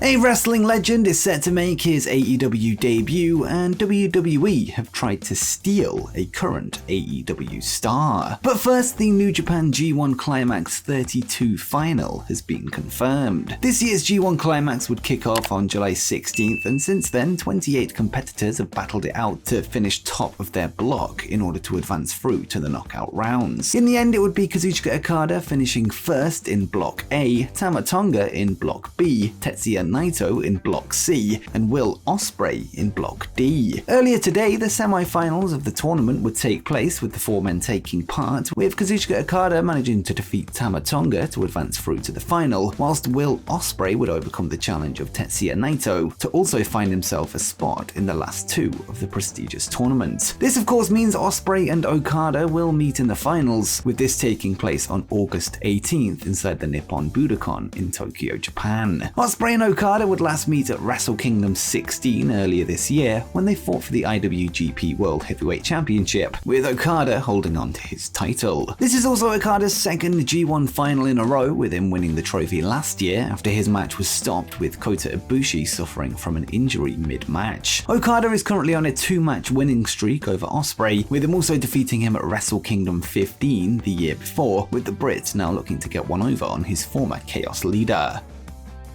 A wrestling legend is set to make his AEW debut, and WWE have tried to steal a current AEW star. But first, the New Japan G1 Climax 32 final has been confirmed. This year's G1 Climax would kick off on July 16th, and since then, 28 competitors have battled it out to finish top of their block in order to advance through to the knockout rounds. In the end, it would be Kazuchika Okada finishing first in Block A, Tama Tonga in Block B, Tetsuya Naito in Block C, and Will Ospreay in Block D. Earlier today, the semi-finals of the tournament would take place, with the four men taking part, with Kazuchika Okada managing to defeat Tama Tonga to advance through to the final, whilst Will Ospreay would overcome the challenge of Tetsuya Naito to also find himself a spot in the last two of the prestigious tournament. This of course means Ospreay and Okada will meet in the finals, with this taking place on August 18th inside the Nippon Budokan in Tokyo, Japan. Ospreay and Okada would last meet at Wrestle Kingdom 16 earlier this year when they fought for the IWGP World Heavyweight Championship, with Okada holding on to his title. This is also Okada's second G1 final in a row, with him winning the trophy last year after his match was stopped with Kota Ibushi suffering from an injury mid-match. Okada is currently on a 2-match winning streak over Ospreay, with him also defeating him at Wrestle Kingdom 15 the year before, with the Brit now looking to get one over on his former Chaos leader.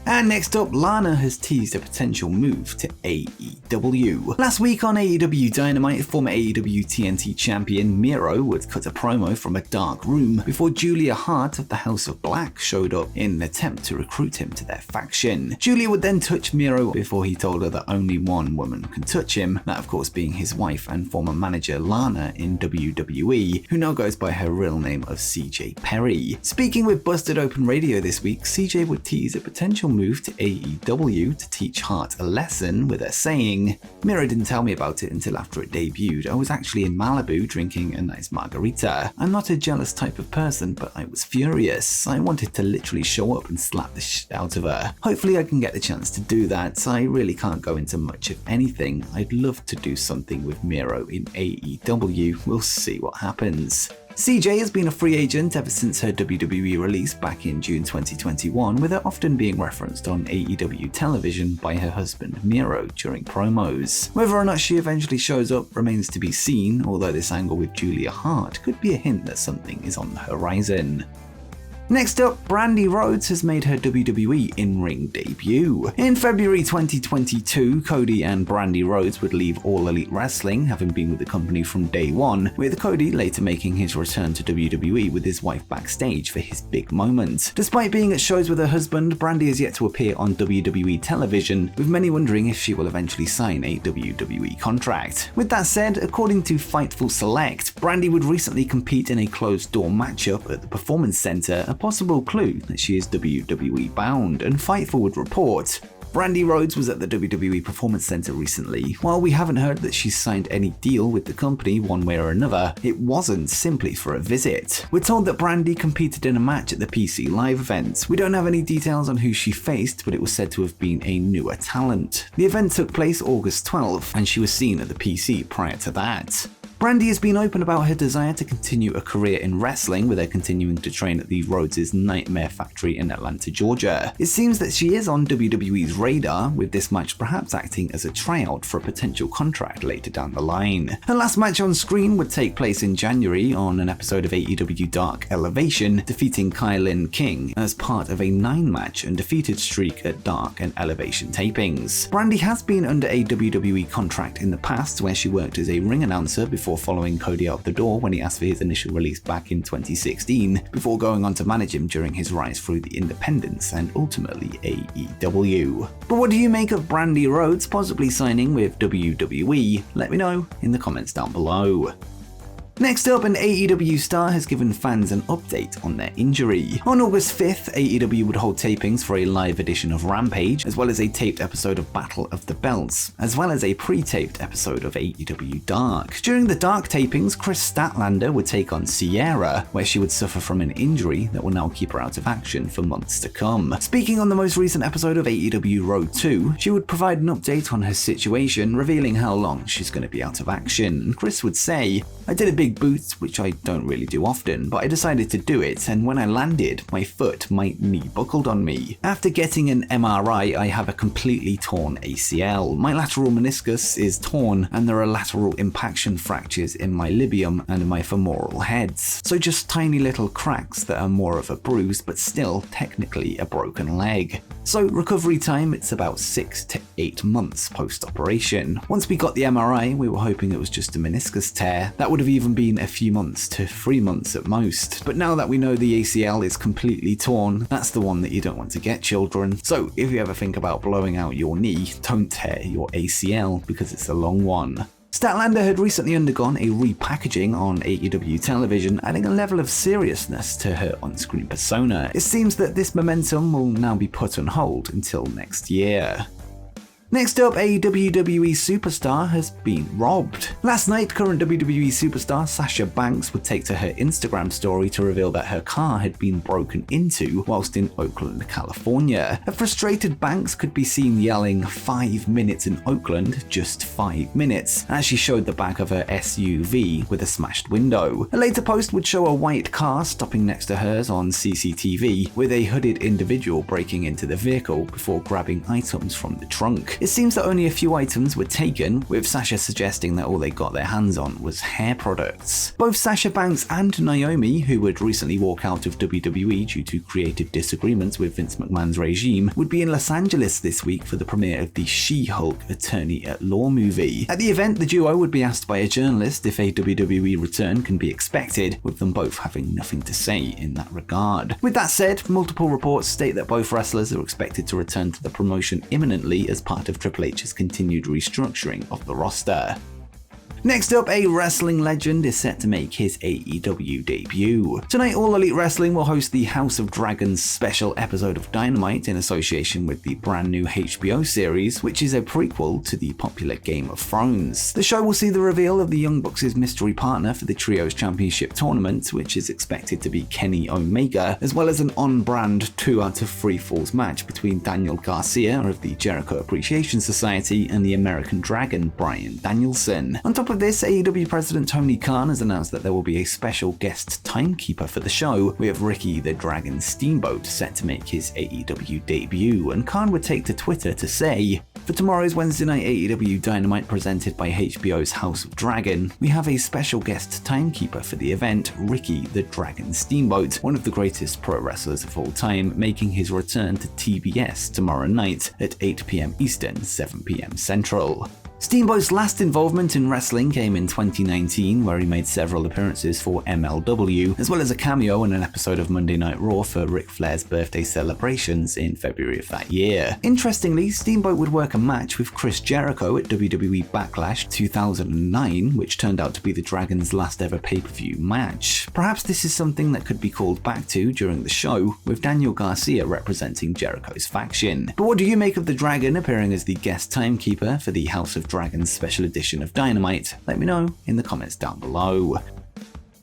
And next up, Lana has teased a potential move to AEW. Last week on AEW Dynamite, former AEW TNT champion Miro would cut a promo from a dark room before Julia Hart of the House of Black showed up in an attempt to recruit him to their faction. Julia would then touch Miro before he told her that only one woman can touch him, that of course being his wife and former manager Lana in WWE, who now goes by her real name of CJ Perry. Speaking with Busted Open Radio this week, CJ would tease a potential move to AEW to teach Hart a lesson, with her saying, "Miro didn't tell me about it until after it debuted. I was actually in Malibu drinking a nice margarita. I'm not a jealous type of person, but I was furious. I wanted to literally show up and slap the shit out of her. Hopefully I can get the chance to do that. I really can't go into much of anything. I'd love to do something with Miro in AEW. We'll see what happens." CJ has been a free agent ever since her WWE release back in June 2021, with her often being referenced on AEW television by her husband Miro during promos. Whether or not she eventually shows up remains to be seen, although this angle with Julia Hart could be a hint that something is on the horizon. Next up, Brandi Rhodes has made her WWE in-ring debut. In February 2022, Cody and Brandi Rhodes would leave All Elite Wrestling, having been with the company from day one, with Cody later making his return to WWE with his wife backstage for his big moment. Despite being at shows with her husband, Brandi has yet to appear on WWE television, with many wondering if she will eventually sign a WWE contract. With that said, according to Fightful Select, Brandi would recently compete in a closed-door matchup at the Performance Center, a possible clue that she is WWE bound, and Fightful would report, "Brandi Rhodes was at the WWE Performance Center recently. While we haven't heard that she's signed any deal with the company one way or another, it wasn't simply for a visit. We're told that Brandi competed in a match at the PC Live event. We don't have any details on who she faced, but it was said to have been a newer talent. The event took place August 12th, and she was seen at the PC prior to that." Brandi has been open about her desire to continue a career in wrestling, with her continuing to train at the Rhodes' Nightmare Factory in Atlanta, Georgia. It seems that she is on WWE's radar, with this match perhaps acting as a tryout for a potential contract later down the line. Her last match on screen would take place in January on an episode of AEW Dark Elevation, defeating Kylin King as part of a 9-match undefeated streak at Dark and Elevation tapings. Brandi has been under a WWE contract in the past, where she worked as a ring announcer before following Cody out the door when he asked for his initial release back in 2016, before going on to manage him during his rise through the independents and ultimately AEW. But what do you make of Brandi Rhodes possibly signing with WWE? Let me know in the comments down below. Next up, an AEW star has given fans an update on their injury. On August 5th, AEW would hold tapings for a live edition of Rampage, as well as a taped episode of Battle of the Belts, as well as a pre-taped episode of AEW Dark. During the Dark tapings, Chris Statlander would take on Sierra, where she would suffer from an injury that will now keep her out of action for months to come. Speaking on the most recent episode of AEW Road 2, she would provide an update on her situation, revealing how long she's going to be out of action. And Chris would say, "I did a big homemade boots, which I don't really do often, but I decided to do it, and when I landed, my foot, my knee buckled on me. After getting an MRI, I have a completely torn ACL. My lateral meniscus is torn, and there are lateral impaction fractures in my libium and my femoral heads. So just tiny little cracks that are more of a bruise, but still technically a broken leg. So recovery time, it's about 6 to 8 months post-operation. Once we got the MRI, we were hoping it was just a meniscus tear. That would have even been a few months to 3 months at most. But now that we know the ACL is completely torn, that's the one that you don't want to get, children. So if you ever think about blowing out your knee, don't tear your ACL because it's a long one. Statlander had recently undergone a repackaging on AEW television, adding a level of seriousness to her on-screen persona. It seems that this momentum will now be put on hold until next year. Next up, a WWE superstar has been robbed. Last night, current WWE superstar Sasha Banks would take to her Instagram story to reveal that her car had been broken into whilst in Oakland, California. A frustrated Banks could be seen yelling, "5 minutes in Oakland, just 5 minutes," as she showed the back of her SUV with a smashed window. A later post would show a white car stopping next to hers on CCTV, with a hooded individual breaking into the vehicle before grabbing items from the trunk. It seems that only a few items were taken, with Sasha suggesting that all they got their hands on was hair products. Both Sasha Banks and Naomi, who would recently walk out of WWE due to creative disagreements with Vince McMahon's regime, would be in Los Angeles this week for the premiere of the She-Hulk Attorney at Law movie. At the event, the duo would be asked by a journalist if a WWE return can be expected, with them both having nothing to say in that regard. With that said, multiple reports state that both wrestlers are expected to return to the promotion imminently as part of Triple H's continued restructuring of the roster. Next up, a wrestling legend is set to make his AEW debut. Tonight, All Elite Wrestling will host the House of Dragons special episode of Dynamite in association with the brand new HBO series, which is a prequel to the popular Game of Thrones. The show will see the reveal of the Young Bucks' mystery partner for the Trios Championship tournament, which is expected to be Kenny Omega, as well as an on-brand 2 out of 3 falls match between Daniel Garcia of the Jericho Appreciation Society and the American Dragon Bryan Danielson. On top of this, AEW President Tony Khan has announced that there will be a special guest timekeeper for the show, with Ricky the Dragon Steamboat set to make his AEW debut, and Khan would take to Twitter to say, "For tomorrow's Wednesday night AEW Dynamite presented by HBO's House of Dragon, we have a special guest timekeeper for the event, Ricky the Dragon Steamboat, one of the greatest pro wrestlers of all time, making his return to TBS tomorrow night at 8 p.m. Eastern, 7 p.m. Central." Steamboat's last involvement in wrestling came in 2019, where he made several appearances for MLW, as well as a cameo in an episode of Monday Night Raw for Ric Flair's birthday celebrations in February of that year. Interestingly, Steamboat would work a match with Chris Jericho at WWE Backlash 2009, which turned out to be the Dragon's last ever pay-per-view match. Perhaps this is something that could be called back to during the show, with Daniel Garcia representing Jericho's faction. But what do you make of the Dragon appearing as the guest timekeeper for the House of Dragon's special edition of Dynamite? Let me know in the comments down below.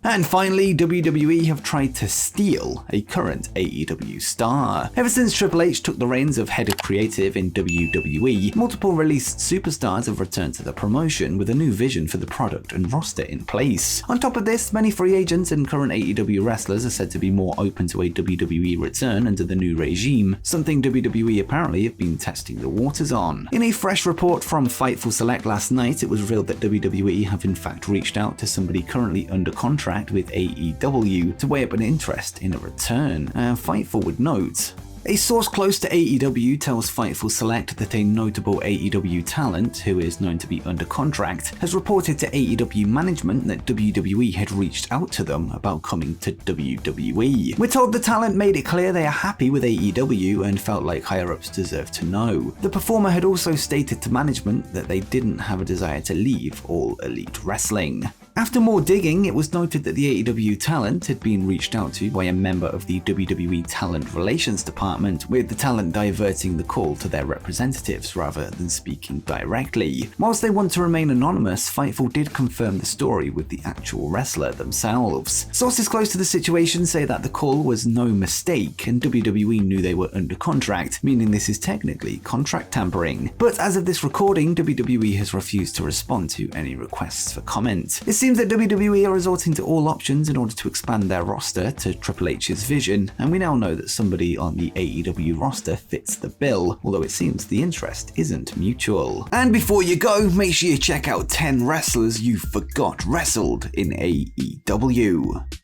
And finally, WWE have tried to steal a current AEW star. Ever since Triple H took the reins of head of creative in WWE, multiple released superstars have returned to the promotion with a new vision for the product and roster in place. On top of this, many free agents and current AEW wrestlers are said to be more open to a WWE return under the new regime, something WWE apparently have been testing the waters on. In a fresh report from Fightful Select last night, it was revealed that WWE have in fact reached out to somebody currently under contract with AEW to weigh up an interest in a return. Fightful would note, a source close to AEW tells Fightful Select that a notable AEW talent, who is known to be under contract, has reported to AEW management that WWE had reached out to them about coming to WWE. We're told the talent made it clear they are happy with AEW and felt like higher-ups deserved to know. The performer had also stated to management that they didn't have a desire to leave All Elite Wrestling. After more digging, it was noted that the AEW talent had been reached out to by a member of the WWE Talent Relations Department, with the talent diverting the call to their representatives rather than speaking directly. Whilst they want to remain anonymous, Fightful did confirm the story with the actual wrestler themselves. Sources close to the situation say that the call was no mistake, and WWE knew they were under contract, meaning this is technically contract tampering. But as of this recording, WWE has refused to respond to any requests for comment. It seems seems that WWE are resorting to all options in order to expand their roster to Triple H's vision, and we now know that somebody on the AEW roster fits the bill, although it seems the interest isn't mutual. And before you go, make sure you check out 10 wrestlers you forgot wrestled in AEW.